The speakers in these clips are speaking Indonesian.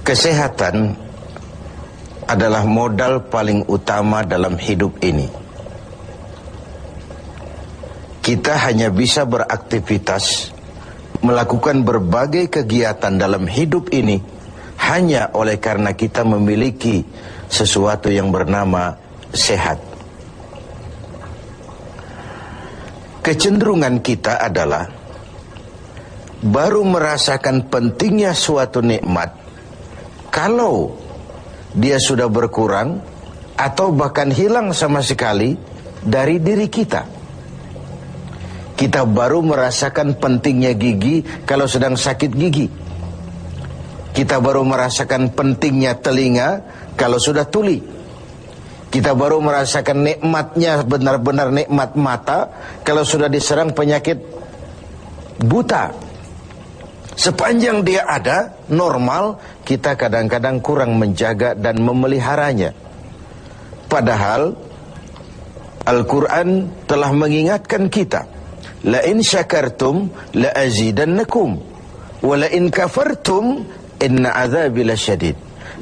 Kesehatan adalah modal paling utama dalam hidup ini. Kita hanya bisa beraktivitas, melakukan berbagai kegiatan dalam hidup ini hanya oleh karena kita memiliki sesuatu yang bernama sehat. Kecenderungan kita adalah baru merasakan pentingnya suatu nikmat kalau dia sudah berkurang atau bahkan hilang sama sekali dari diri kita. Kita baru merasakan pentingnya gigi kalau sedang sakit gigi. Kita baru merasakan pentingnya telinga kalau sudah tuli. Kita baru merasakan nikmatnya, benar-benar nikmat mata kalau sudah diserang penyakit buta. Sepanjang dia ada, normal, kita kadang-kadang kurang menjaga dan memeliharanya. Padahal Al-Quran telah mengingatkan kita, la in syakartum la azidannakum wa la in kafartum inna azabi lasyadid.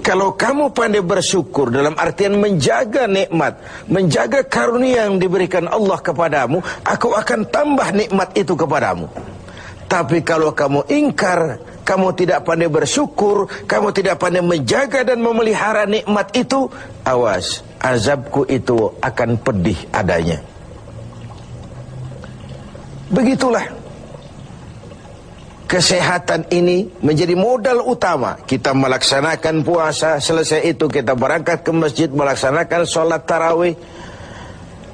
Kalau kamu pandai bersyukur dalam artian menjaga nikmat, menjaga karunia yang diberikan Allah kepadamu, aku akan tambah nikmat itu kepadamu. Tapi kalau kamu ingkar, kamu tidak pandai bersyukur, kamu tidak pandai menjaga dan memelihara nikmat itu, awas, azabku itu akan pedih adanya. Begitulah. Kesehatan ini menjadi modal utama. Kita melaksanakan puasa, selesai itu kita berangkat ke masjid, melaksanakan sholat tarawih,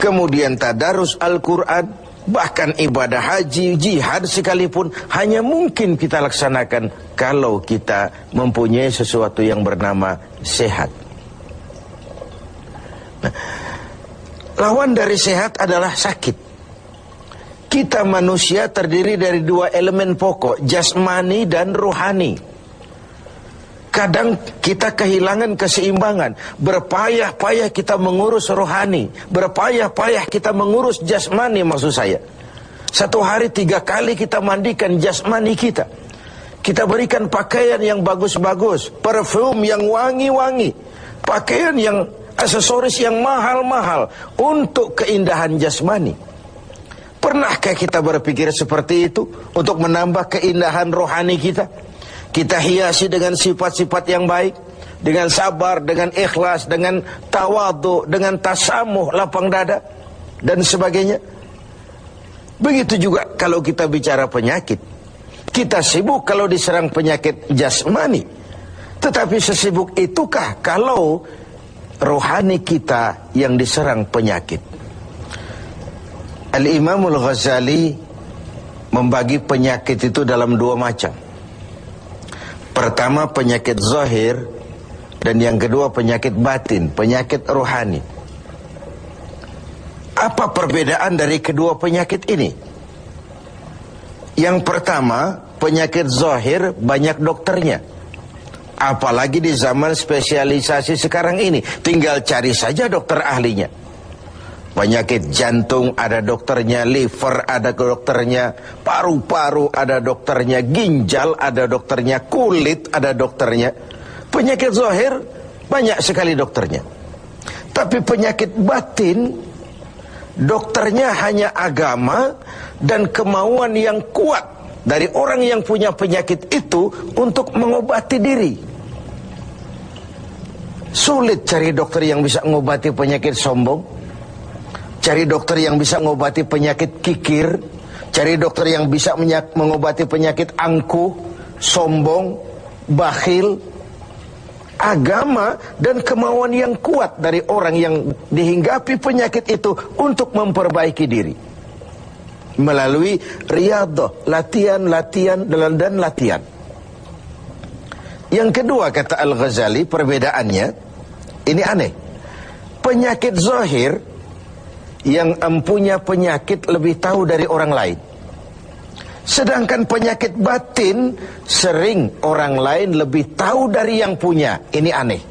kemudian tadarus Al-Quran, bahkan ibadah haji, jihad sekalipun hanya mungkin kita laksanakan kalau kita mempunyai sesuatu yang bernama sehat. Nah, lawan dari sehat adalah sakit. Kita manusia terdiri dari dua elemen pokok, jasmani dan rohani. Kadang kita kehilangan keseimbangan. Berpayah-payah kita mengurus rohani, berpayah-payah kita mengurus jasmani, maksud saya. Satu hari 3 kali kita mandikan jasmani kita. Kita berikan pakaian yang bagus-bagus, parfum yang wangi-wangi, pakaian yang aksesoris yang mahal-mahal untuk keindahan jasmani. Pernahkah kita berpikir seperti itu untuk menambah keindahan rohani kita? Kita hiasi dengan sifat-sifat yang baik, dengan sabar, dengan ikhlas, dengan tawadhu, dengan tasamuh, lapang dada, dan sebagainya. Begitu juga kalau kita bicara penyakit. Kita sibuk kalau diserang penyakit jasmani. Tetapi sesibuk itukah kalau rohani kita yang diserang penyakit? Al-Imamul Ghazali membagi penyakit itu dalam 2 macam. Pertama penyakit zahir, dan yang kedua penyakit batin, penyakit rohani. Apa perbedaan dari kedua penyakit ini? Yang pertama, penyakit zahir banyak dokternya. Apalagi di zaman spesialisasi sekarang ini, tinggal cari saja dokter ahlinya. Penyakit jantung ada dokternya, liver ada dokternya, paru-paru ada dokternya, ginjal ada dokternya, kulit ada dokternya. Penyakit zahir banyak sekali dokternya. Tapi penyakit batin, dokternya hanya agama dan kemauan yang kuat dari orang yang punya penyakit itu untuk mengobati diri. Sulit cari dokter yang bisa mengobati penyakit sombong, cari dokter yang bisa mengobati penyakit kikir, cari dokter yang bisa mengobati penyakit angkuh, sombong, bakhil. Agama dan kemauan yang kuat dari orang yang dihinggapi penyakit itu untuk memperbaiki diri melalui riyadhah, latihan dan latihan. Yang kedua, kata Al-Ghazali, perbedaannya ini aneh. Penyakit zahir yang empunya penyakit lebih tahu dari orang lain. Sedangkan penyakit batin sering orang lain lebih tahu dari yang punya. Ini aneh.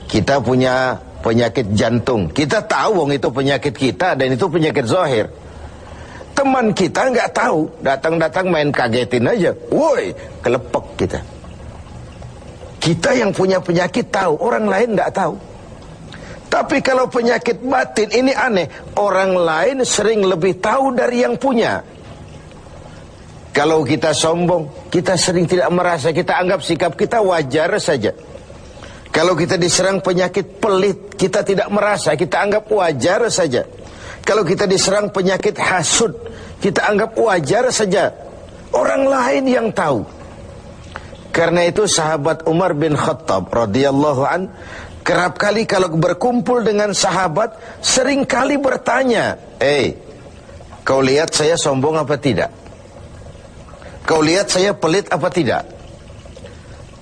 Kita punya penyakit jantung, kita tahu wong itu penyakit kita dan itu penyakit zahir. Teman kita nggak tahu, datang-datang main kagetin aja, woi, kelepek kita. Kita yang punya penyakit tahu, orang lain tidak tahu. Tapi kalau penyakit batin ini aneh, orang lain sering lebih tahu dari yang punya. Kalau kita sombong, kita sering tidak merasa, kita anggap sikap kita wajar saja. Kalau kita diserang penyakit pelit, kita tidak merasa, kita anggap wajar saja. Kalau kita diserang penyakit hasud, kita anggap wajar saja. Orang lain yang tahu. Karena itu sahabat Umar bin Khattab radhiyallahu an kerap kali kalau berkumpul dengan sahabat sering kali bertanya, kau lihat saya sombong apa tidak? Kau lihat saya pelit apa tidak?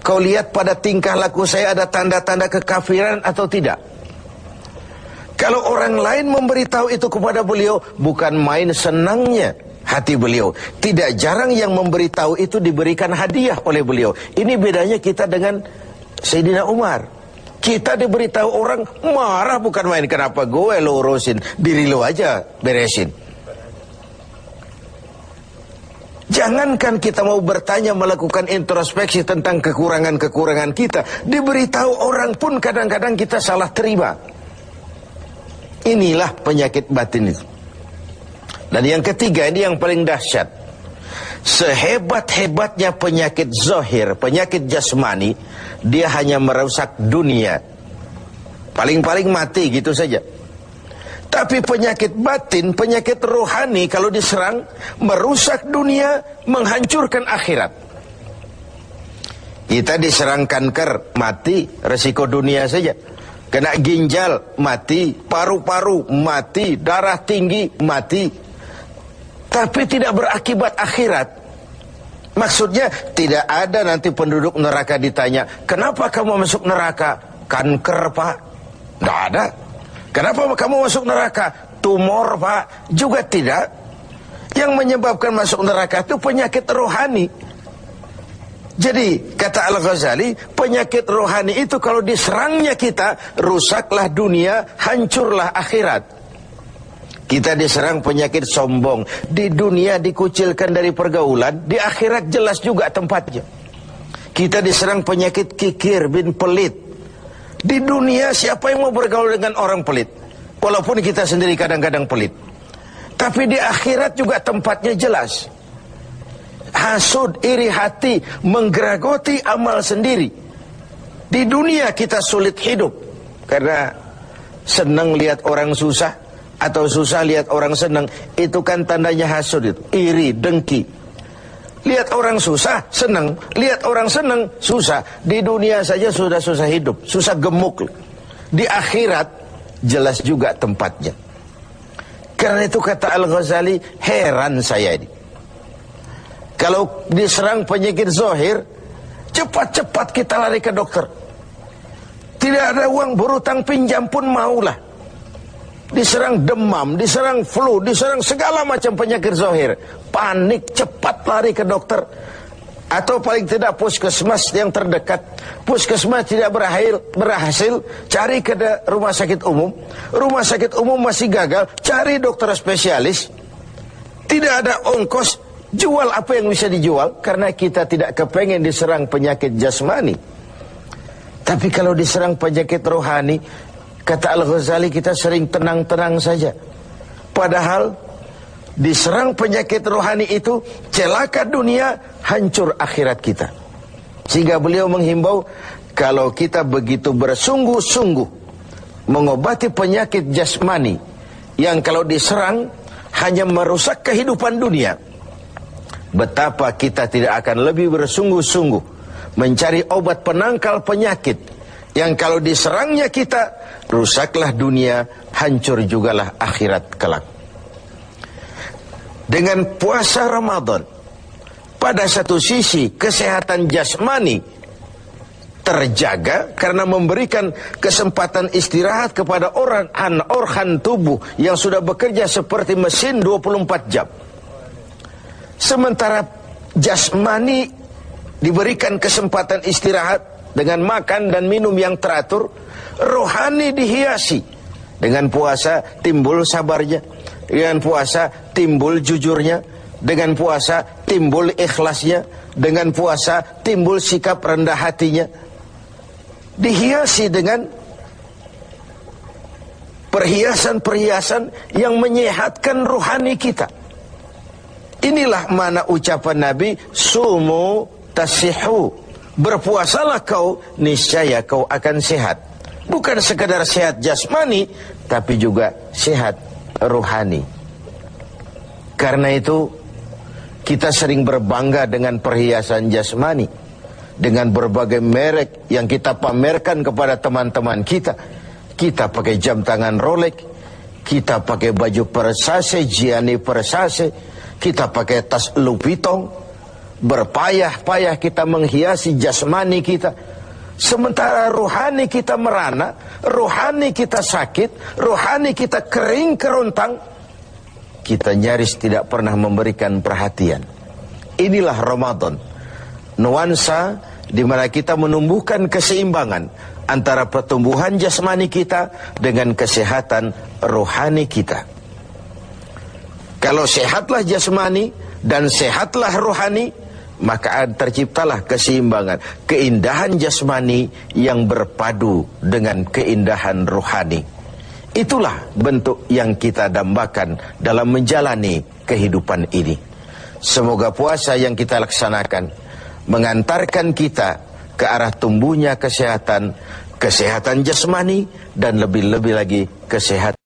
Kau lihat pada tingkah laku saya ada tanda-tanda kekafiran atau tidak? Kalau orang lain memberitahu itu kepada beliau, bukan main senangnya hati beliau. Tidak jarang yang memberitahu itu diberikan hadiah oleh beliau. Ini bedanya kita dengan Sayyidina Umar. Kita diberitahu orang marah, bukan main. Kenapa gue lo urusin, diri lo aja beresin. Jangankan kita mau bertanya, melakukan introspeksi tentang kekurangan-kekurangan kita, diberitahu orang pun kadang-kadang kita salah terima. Inilah penyakit batin itu. Dan yang ketiga, ini yang paling dahsyat. Sehebat-hebatnya penyakit zahir, penyakit jasmani, dia hanya merusak dunia. Paling-paling mati gitu saja. Tapi penyakit batin, penyakit rohani kalau diserang, merusak dunia, menghancurkan akhirat. Kita diserang kanker, mati, resiko dunia saja. Kena ginjal, mati, paru-paru, mati, darah tinggi, mati. Tapi tidak berakibat akhirat. Maksudnya tidak ada nanti penduduk neraka ditanya, kenapa kamu masuk neraka? Kanker, Pak. Tidak ada. Kenapa kamu masuk neraka? Tumor, Pak. Juga tidak. Yang menyebabkan masuk neraka itu penyakit rohani. Jadi kata Al-Ghazali, penyakit rohani itu kalau diserangnya kita, rusaklah dunia, hancurlah akhirat. Kita diserang penyakit sombong, di dunia dikucilkan dari pergaulan, di akhirat jelas juga tempatnya. Kita diserang penyakit kikir bin pelit. Di dunia siapa yang mau bergaul dengan orang pelit? Walaupun kita sendiri kadang-kadang pelit. Tapi di akhirat juga tempatnya jelas. Hasud, iri hati, menggeragoti amal sendiri. Di dunia kita sulit hidup karena senang lihat orang susah, atau susah lihat orang senang. Itu kan tandanya hasud itu, iri, dengki. Lihat orang susah, senang. Lihat orang senang, susah. Di dunia saja sudah susah hidup, susah gemuk. Di akhirat jelas juga tempatnya. Karena itu kata Al-Ghazali, heran saya ini. Kalau diserang penyakit zahir, cepat-cepat kita lari ke dokter. Tidak ada uang, berutang pinjam pun maulah. Diserang demam, diserang flu, diserang segala macam penyakit zahir, panik, cepat lari ke dokter. Atau paling tidak puskesmas yang terdekat. Puskesmas tidak berhasil, cari ke rumah sakit umum. Rumah sakit umum masih gagal, cari dokter spesialis. Tidak ada ongkos, jual apa yang bisa dijual, karena kita tidak kepengen diserang penyakit jasmani. Tapi kalau diserang penyakit rohani, kata Al-Ghazali, kita sering tenang-tenang saja. Padahal diserang penyakit rohani itu celaka dunia, hancur akhirat kita. Sehingga beliau menghimbau, kalau kita begitu bersungguh-sungguh mengobati penyakit jasmani yang kalau diserang hanya merusak kehidupan dunia, betapa kita tidak akan lebih bersungguh-sungguh mencari obat penangkal penyakit yang kalau diserangnya kita, rusaklah dunia, hancur jugalah akhirat kelak. Dengan puasa Ramadan, pada satu sisi kesehatan jasmani terjaga karena memberikan kesempatan istirahat kepada organ tubuh yang sudah bekerja seperti mesin 24 jam. Sementara jasmani diberikan kesempatan istirahat dengan makan dan minum yang teratur, rohani dihiasi. Dengan puasa timbul sabarnya, dengan puasa timbul jujurnya, dengan puasa timbul ikhlasnya, dengan puasa timbul sikap rendah hatinya. dihiasi dengan perhiasan-perhiasan yang menyehatkan rohani kita. Inilah mana ucapan Nabi, sumu tasihu, berpuasalah kau, niscaya kau akan sehat. Bukan sekadar sehat jasmani, tapi juga sehat rohani. Karena itu kita sering berbangga dengan perhiasan jasmani, dengan berbagai merek yang kita pamerkan kepada teman-teman kita. Kita pakai jam tangan Rolex, kita pakai baju Versace, Gianni Versace, kita pakai tas Louis Vuitton, berpayah-payah kita menghiasi jasmani kita. Sementara rohani kita merana, rohani kita sakit, rohani kita kering kerontang, kita nyaris tidak pernah memberikan perhatian. Inilah Ramadan, nuansa di mana kita menumbuhkan keseimbangan antara pertumbuhan jasmani kita dengan kesehatan rohani kita. Kalau sehatlah jasmani dan sehatlah rohani, maka terciptalah keseimbangan, keindahan jasmani yang berpadu dengan keindahan rohani. Itulah bentuk yang kita dambakan dalam menjalani kehidupan ini. Semoga puasa yang kita laksanakan mengantarkan kita ke arah tumbuhnya kesehatan jasmani dan lebih-lebih lagi kesehatan